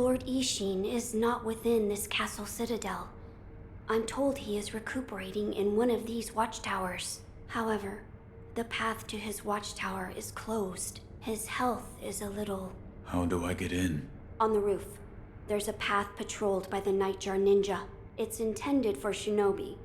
Lord Ishin is not within this castle citadel. I'm told he is recuperating in one of these watchtowers. However, the path to his watchtower is closed. His health is a little... How do I get in? On the roof. There's a path patrolled by the Nightjar Ninja. It's intended for shinobi,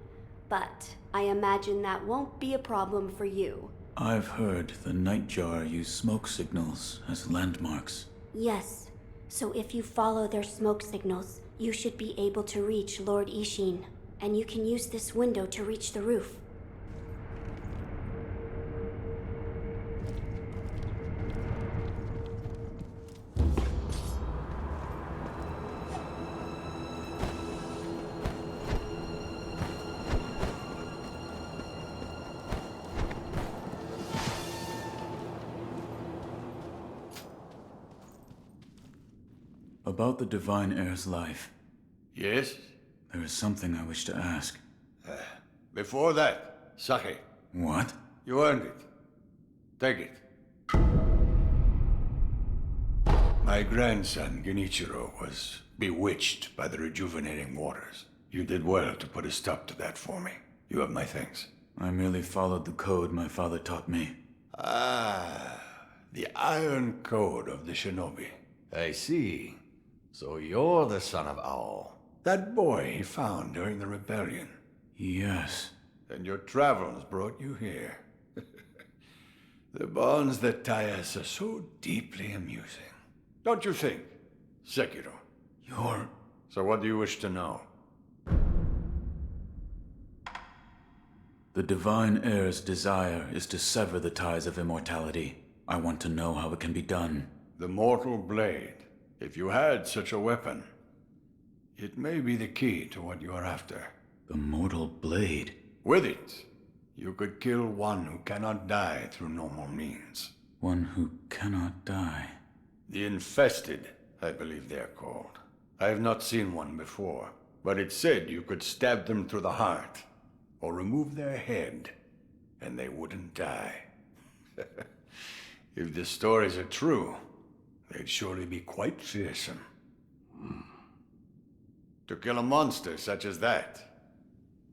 but I imagine that won't be a problem for you. I've heard the Nightjar use smoke signals as landmarks. Yes, so if you follow their smoke signals, you should be able to reach Lord Ishin, and you can use this window to reach the roof. About the Divine Heir's life. Yes? There is something I wish to ask. Before that, sake. What? You earned it. Take it. My grandson, Genichiro, was bewitched by the rejuvenating waters. You did well to put a stop to that for me. You have my thanks. I merely followed the code my father taught me. Ah, the Iron Code of the Shinobi. I see. So you're the son of Owl. That boy he found during the rebellion. Yes. And your travels brought you here. The bonds that tie us are so deeply amusing. Don't you think, Sekiro? You're... So what do you wish to know? The Divine Heir's desire is to sever the ties of immortality. I want to know how it can be done. The Mortal Blade. If you had such a weapon, it may be the key to what you are after. The Mortal Blade? With it, you could kill one who cannot die through normal means. One who cannot die. The Infested, I believe they are called. I have not seen one before, but it said you could stab them through the heart, or remove their head, and they wouldn't die. If the stories are true, they'd surely be quite fearsome. To kill a monster such as that,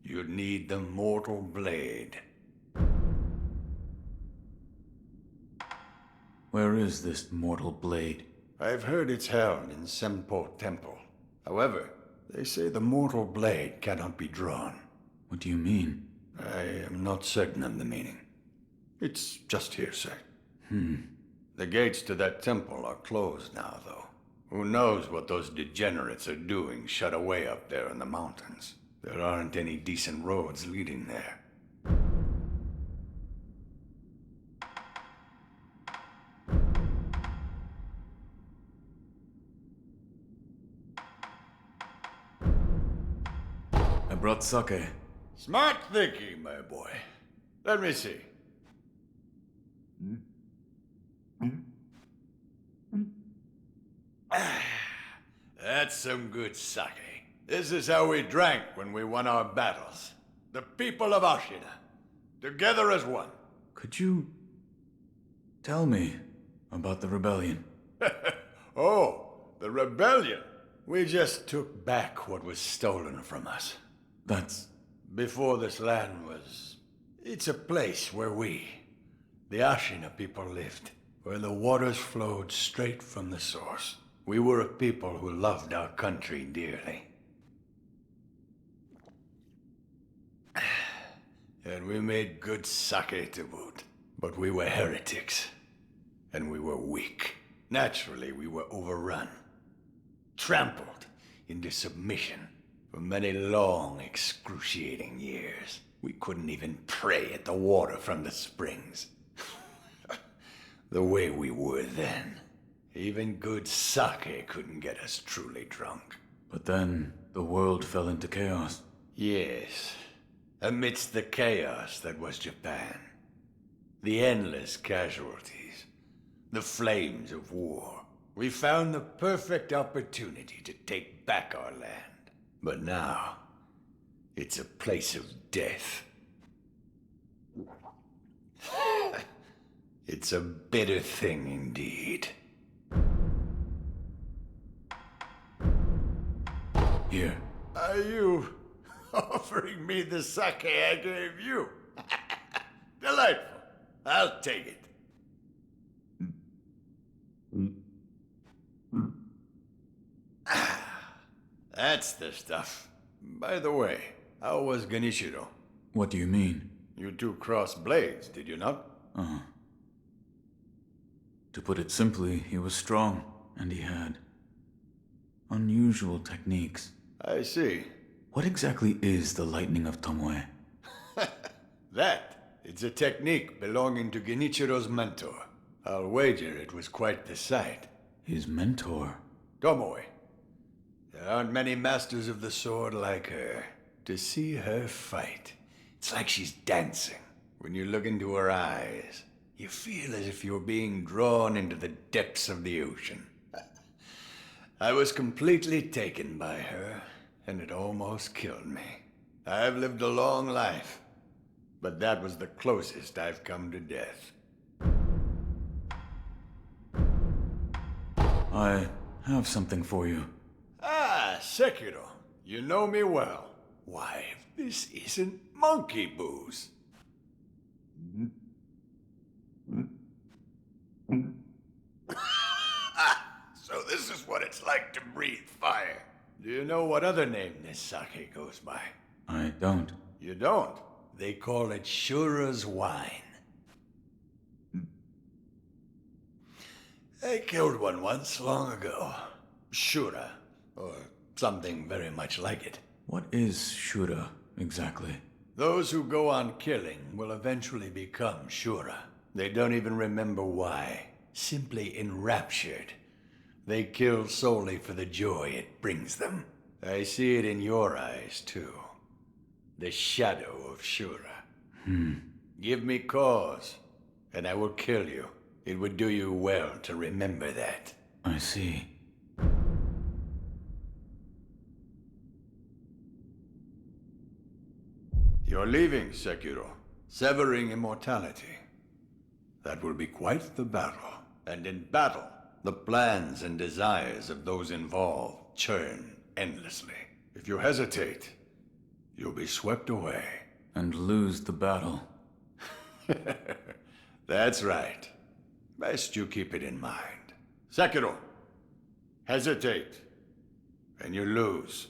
you'd need the Mortal Blade. Where is this Mortal Blade? I've heard it's held in Senpo Temple. However, they say the Mortal Blade cannot be drawn. What do you mean? I am not certain of the meaning. It's just hearsay. The gates to that temple are closed now, though. Who knows what those degenerates are doing shut away up there in the mountains. There aren't any decent roads leading there. I brought sake. Smart thinking, my boy. Let me see. That's some good sake. This is how we drank when we won our battles. The people of Ashina, together as one. Could you... tell me about the rebellion? Oh, the rebellion. We just took back what was stolen from us. That's... Before this land was... It's a place where we, the Ashina people, lived. Where the waters flowed straight from the source. We were a people who loved our country dearly. And we made good sake to boot. But we were heretics. And we were weak. Naturally, we were overrun. Trampled into submission. For many long, excruciating years. We couldn't even pray at the water from the springs. The way we were then. Even good sake couldn't get us truly drunk. But then, the world fell into chaos. Yes. Amidst the chaos that was Japan. The endless casualties. The flames of war. We found the perfect opportunity to take back our land. But now, it's a place of death. It's a bitter thing indeed. here. Are you offering me the sake I gave you? Delightful. I'll take it. That's the stuff. By the way, how was Genichiro? What do you mean? You two crossed blades, did you not? To put it simply, he was strong, and he had unusual techniques. I see. What exactly is the Lightning of Tomoe? It's a technique belonging to Genichiro's mentor. I'll wager it was quite the sight. His mentor? Tomoe. There aren't many masters of the sword like her. To see her fight, it's like she's dancing. When you look into her eyes, you feel as if you're being drawn into the depths of the ocean. I was completely taken by her, and it almost killed me. I've lived a long life, but that was the closest I've come to death. I have something for you. Ah, Sekiro. You know me well. Why, this isn't monkey booze. So this is what it's like to breathe fire. Do you know what other name this sake goes by? I don't. You don't? They call it Shura's wine. I killed one once, long ago. Shura, or something very much like it. What is Shura, exactly? Those who go on killing will eventually become Shura. They don't even remember why. Simply enraptured. They kill solely for the joy it brings them. I see it in your eyes, too. The shadow of Shura. Give me cause, and I will kill you. It would do you well to remember that. I see. You're leaving, Sekiro. Severing immortality. That will be quite the battle. And in battle, the plans and desires of those involved churn endlessly. If you hesitate, you'll be swept away. And lose the battle. That's right. Best you keep it in mind. Sekiro, hesitate, and you lose.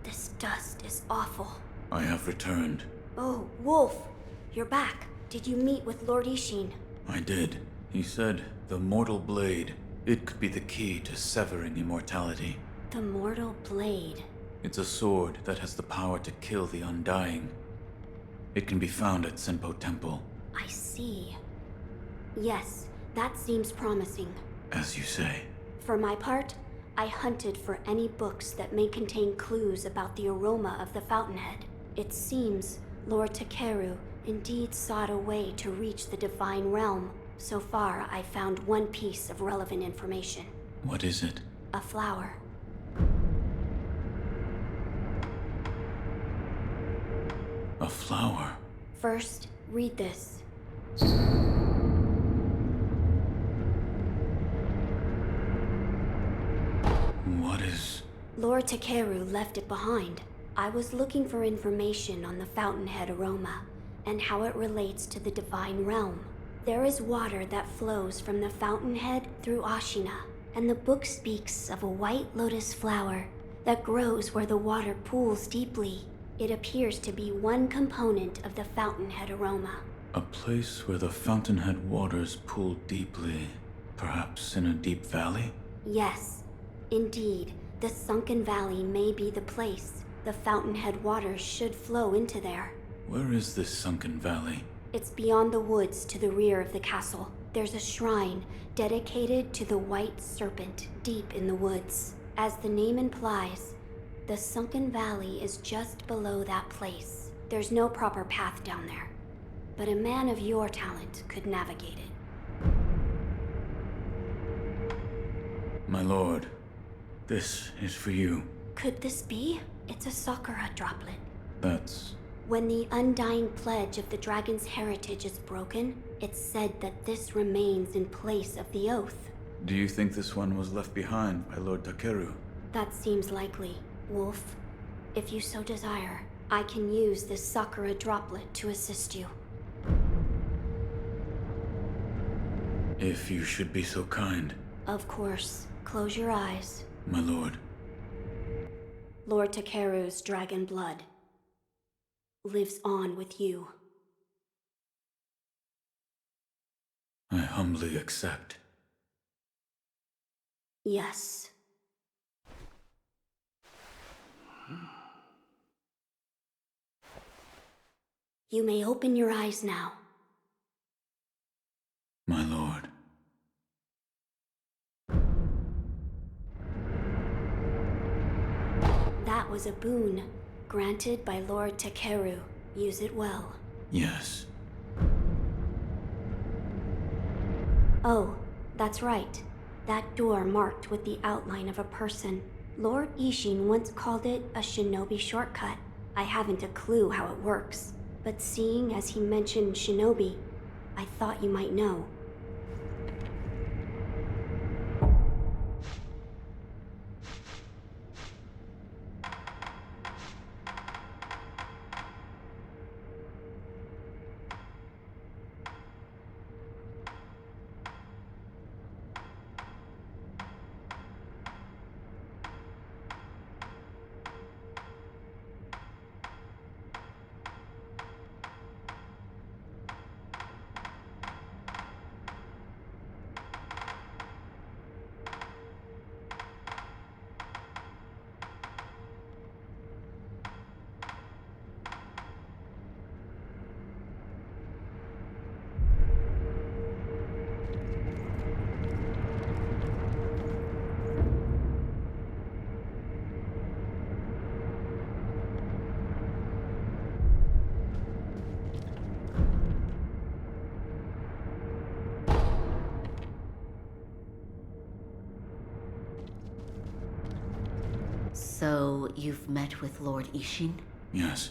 This dust is awful. I have returned. Oh, Wolf! You're back. Did you meet with Lord Ishin? I did. He said the mortal blade. It could be the key to severing immortality. The mortal blade. It's a sword that has the power to kill the undying. It can be found at Senpo Temple. I see. Yes, that seems promising. As you say. For my part, I hunted for any books that may contain clues about the aroma of the fountainhead. It seems Lord Takeru indeed sought a way to reach the divine realm. So far, I found one piece of relevant information. What is it? A flower. A flower? First, read this. What is... Lord Takeru left it behind. I was looking for information on the fountainhead aroma and how it relates to the divine realm. There is water that flows from the fountainhead through Ashina, and the book speaks of a white lotus flower that grows where the water pools deeply. It appears to be one component of the fountainhead aroma. A place where the fountainhead waters pool deeply. Perhaps in a deep valley? Yes, indeed, the sunken valley may be the place. The fountainhead waters should flow into there. Where is this sunken valley? It's beyond the woods to the rear of the castle. There's a shrine dedicated to the White Serpent deep in the woods. As the name implies, the sunken valley is just below that place. There's no proper path down there, but a man of your talent could navigate it. My lord, this is for you. Could this be? It's a Sakura droplet. That's... When the undying pledge of the dragon's heritage is broken, it's said that this remains in place of the oath. Do you think this one was left behind by Lord Takeru? That seems likely, Wolf. If you so desire, I can use this Sakura droplet to assist you. If you should be so kind. Of course. Close your eyes. My lord. Lord Takeru's dragon blood lives on with you. I humbly accept. Yes. You may open your eyes now. My lord. That was a boon granted by Lord Takeru. Use it well. Yes. Oh, that's right. That door marked with the outline of a person. Lord Ishin once called it a shinobi shortcut. I haven't a clue how it works, but seeing as he mentioned shinobi, I thought you might know. So, you've met with Lord Ishin? Yes.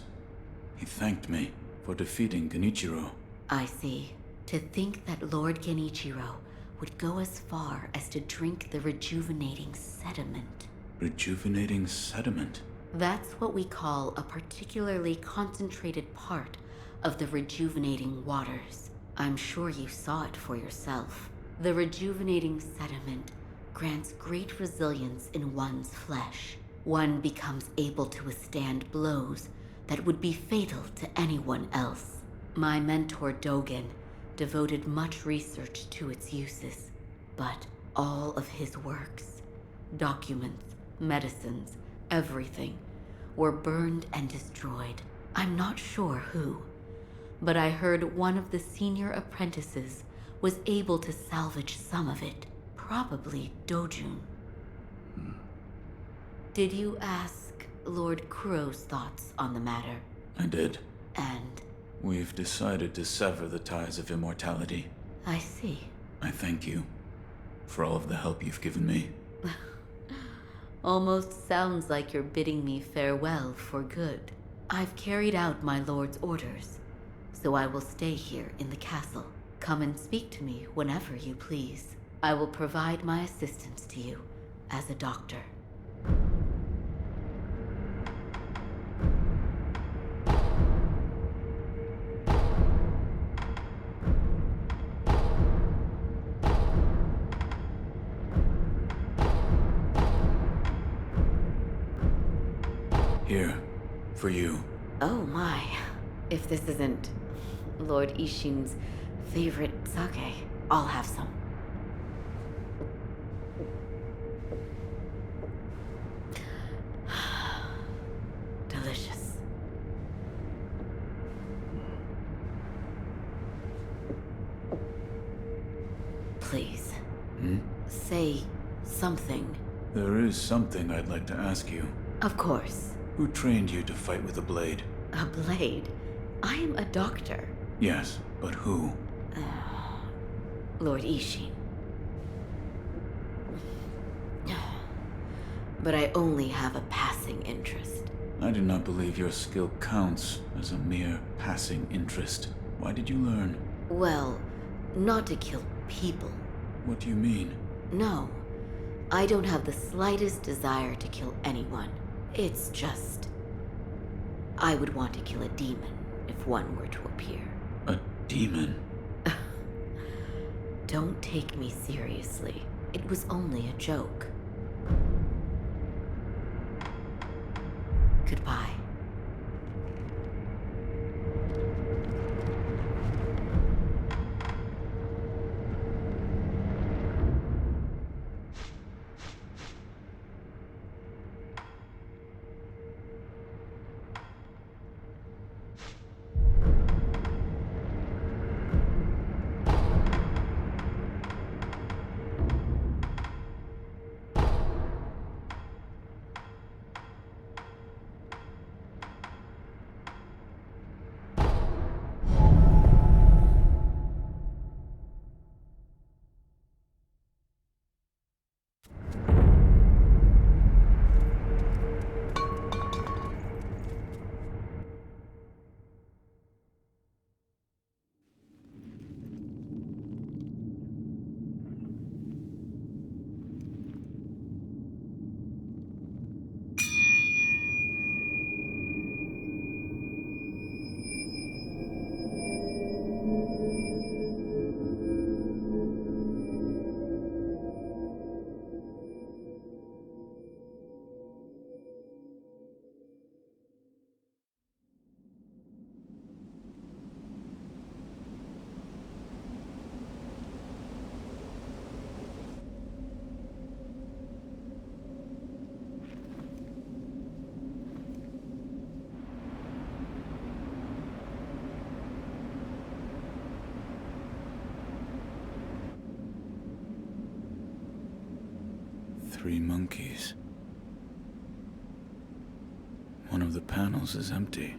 He thanked me for defeating Genichiro. I see. To think that Lord Genichiro would go as far as to drink the rejuvenating sediment. Rejuvenating sediment? That's what we call a particularly concentrated part of the rejuvenating waters. I'm sure you saw it for yourself. The rejuvenating sediment grants great resilience in one's flesh. One becomes able to withstand blows that would be fatal to anyone else. My mentor Dogen devoted much research to its uses, but all of his works, documents, medicines, everything, were burned and destroyed. I'm not sure who, but I heard one of the senior apprentices was able to salvage some of it, probably Dojun. Did you ask Lord Kuro's thoughts on the matter? I did. And We've decided to sever the ties of immortality. I see. I thank you for all of the help you've given me. Almost sounds like you're bidding me farewell for good. I've carried out my lord's orders, so I will stay here in the castle. Come and speak to me whenever you please. I will provide my assistance to you as a doctor. Here, for you. Oh my. If this isn't Lord Ishin's favorite sake, I'll have some. please. Hmm? Say something. There is something I'd like to ask you. Of course. Who trained you to fight with a blade? A blade? I am a doctor. Yes, but who? Lord Ishin. But I only have a passing interest. I do not believe your skill counts as a mere passing interest. Why did you learn? Well, not to kill people. What do you mean? No. I don't have the slightest desire to kill anyone. It's just... I would want to kill a demon if one were to appear. A demon? Don't take me seriously. It was only a joke. Goodbye. Three monkeys. One of the panels is empty.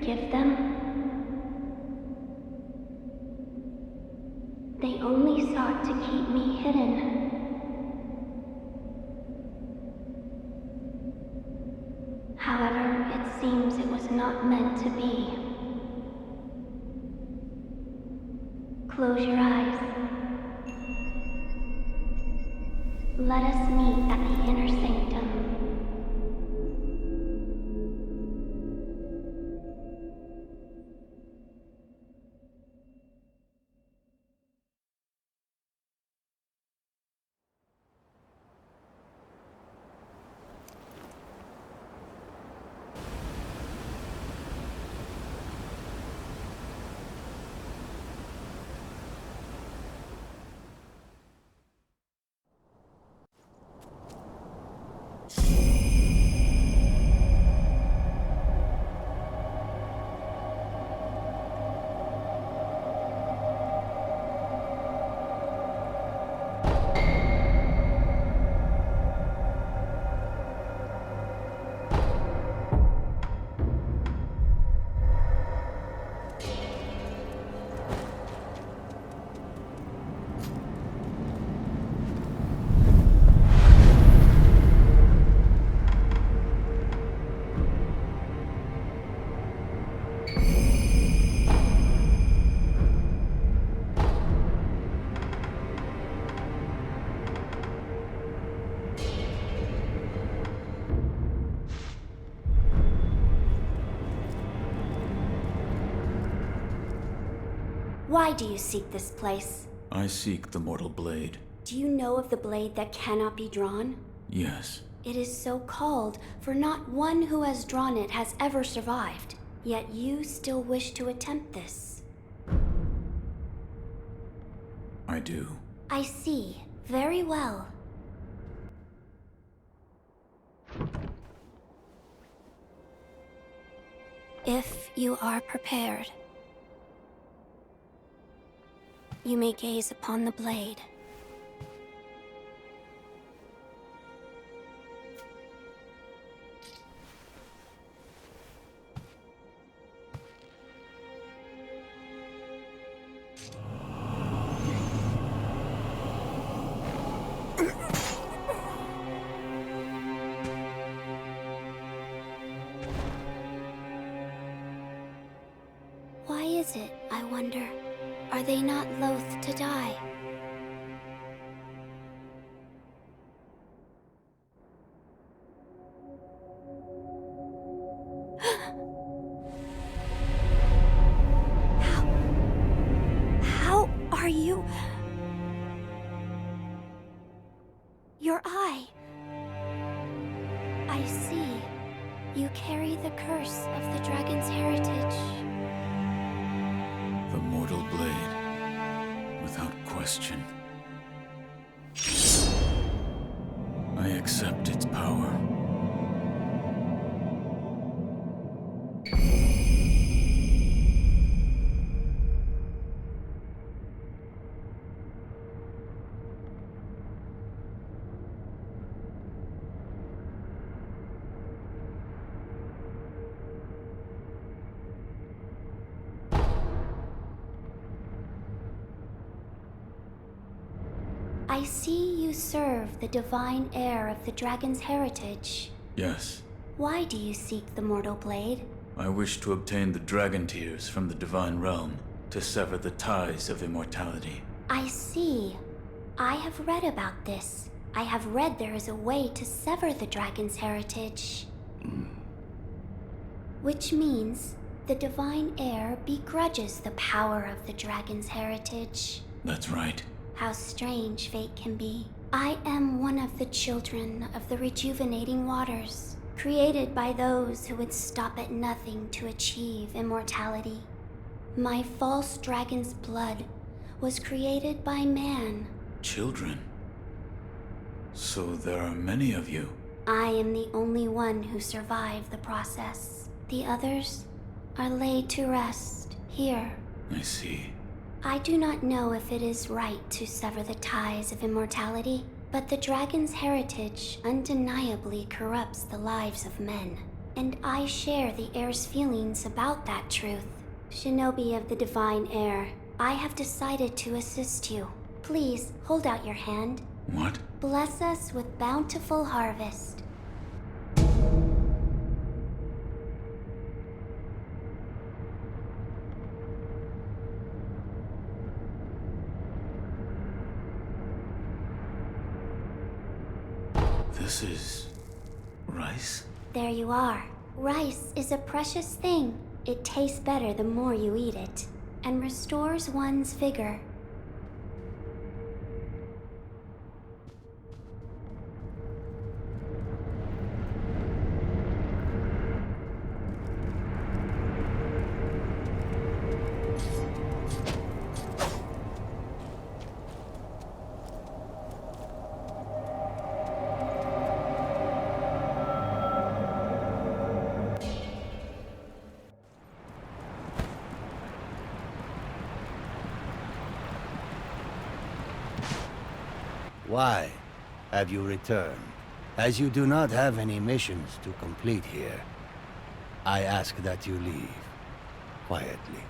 forgive them? They only sought to keep me hidden. However, it seems it was not meant to be. Close your eyes. Let us meet at the inner sanctum. Why do you seek this place? I seek the mortal blade. Do you know of the blade that cannot be drawn? Yes. It is so called, for not one who has drawn it has ever survived. Yet you still wish to attempt this. I do. I see. Very well. If you are prepared, you may gaze upon the blade. Why is it, I wonder? Are they not loath to die? How are you? Your eye. I see. You carry the curse of the dragon's heritage. The mortal blade, without question. I accept its power. I see you serve the divine heir of the dragon's heritage. Yes. Why do you seek the mortal blade? I wish to obtain the dragon tears from the divine realm to sever the ties of immortality. I see. I have read about this. I have read there is a way to sever the dragon's heritage. Which means the divine heir begrudges the power of the dragon's heritage. That's right. How strange fate can be. I am one of the children of the rejuvenating waters, created by those who would stop at nothing to achieve immortality. My false dragon's blood was created by man. Children? So there are many of you. I am the only one who survived the process. The others are laid to rest here. I see. I do not know if it is right to sever the ties of immortality, but the dragon's heritage undeniably corrupts the lives of men. And I share the heir's feelings about that truth. Shinobi of the Divine Heir, I have decided to assist you. Please, hold out your hand. What? Bless us with bountiful harvest. This is... rice? There you are. Rice is a precious thing. It tastes better the more you eat it, and restores one's vigor. Why have you returned? As you do not have any missions to complete here, I ask that you leave quietly.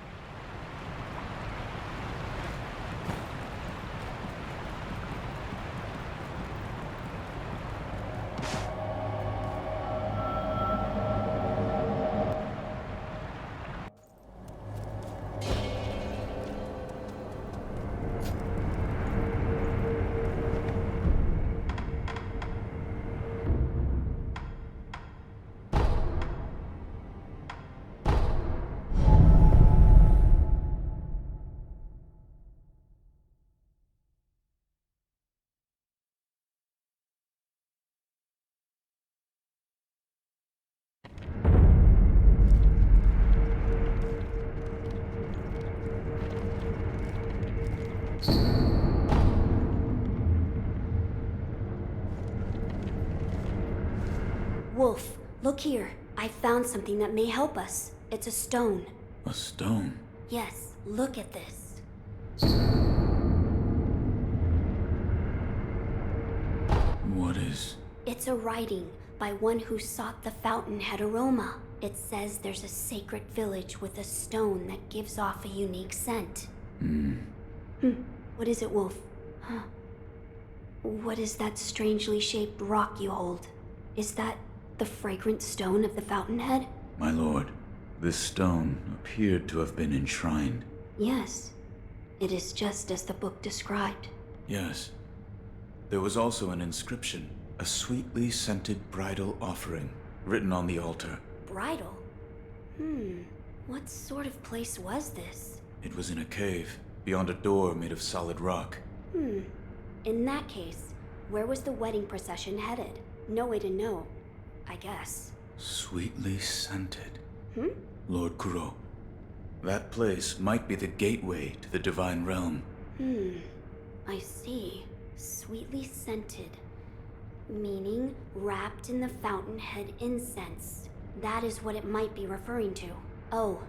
Wolf, look here. I found something that may help us. It's a stone. A stone? Yes, look at this. What is... It's a writing by one who sought the fountainhead aroma. It says there's a sacred village with a stone that gives off a unique scent. What is it, Wolf? Huh. What is that strangely shaped rock you hold? Is that the fragrant stone of the fountainhead? My lord, this stone appeared to have been enshrined. Yes. It is just as the book described. Yes. There was also an inscription, a sweetly scented bridal offering, written on the altar. Bridal? What sort of place was this? It was in a cave, beyond a door made of solid rock. In that case, where was the wedding procession headed? No way to know, I guess. Sweetly scented. Lord Kuro, that place might be the gateway to the divine realm. I see. Sweetly scented. Meaning wrapped in the fountainhead incense. That is what it might be referring to. Oh,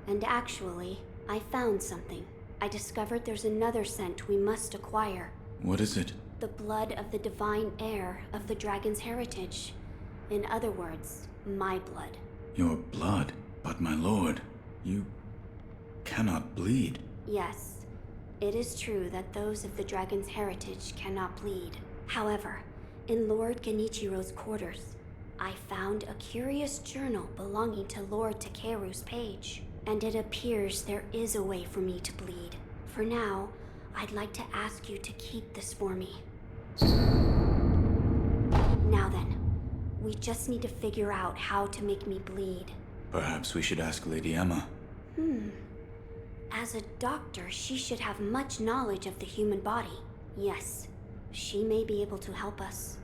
and actually, I found something. I discovered there's another scent we must acquire. What is it? The blood of the divine heir of the dragon's heritage. In other words, my blood. Your blood? But my lord, you cannot bleed. Yes, it is true that those of the dragon's heritage cannot bleed. However, in Lord Genichiro's quarters, I found a curious journal belonging to Lord Takeru's page, and it appears there is a way for me to bleed. For now, I'd like to ask you to keep this for me. Now then, we just need to figure out how to make me bleed. Perhaps we should ask Lady Emma. As a doctor, she should have much knowledge of the human body. Yes, she may be able to help us.